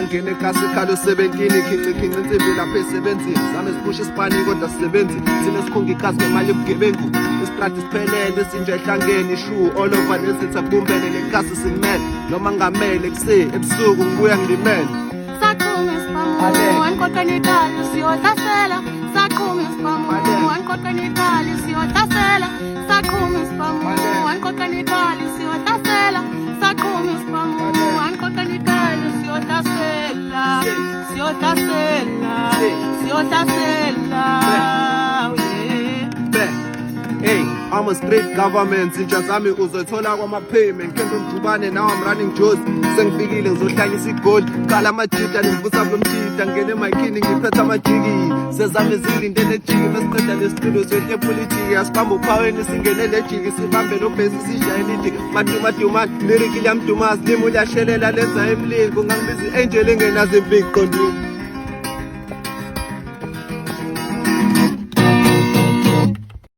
ngene ekhasi khalo 17 ikhinci insimbi lapha esebenzini zame siphusha isipani kodwa sisebenzi sine sikhunga ikhazi ngemali ebugebengu istrati siphelele sinje ehlangene ishu all over nesitha kubumbene lekhasi simele noma ngamele kuse ebusuku ngibuya ngilimele saqhuma isipamu ankoqa netali siyodlasela saqhuma isipamu ankoqa netali siyodlasela saqhuma isipamu ankoqa netali siyodlasela saqhuma isipamu ankoqa netali siyodlasela Hey, I'm a street government sinja zami uzothola kwama-payment kembe mjubane now I'm running Joes sengifikile ngizohlanyisa igoli qala amajita ngivusa blomjita ngene emakhini ngiphetha amajiki sezami zilindele ejiki mesiqeda lesitulo zwethu epolitiki asibambe uphaweni singene lejiki sibambe nobhesi sishayela ijiki madumadumani lirikile yamdumazi limo liyashelela lenza emlini kungangibiza i-angel engenazo impiko qondile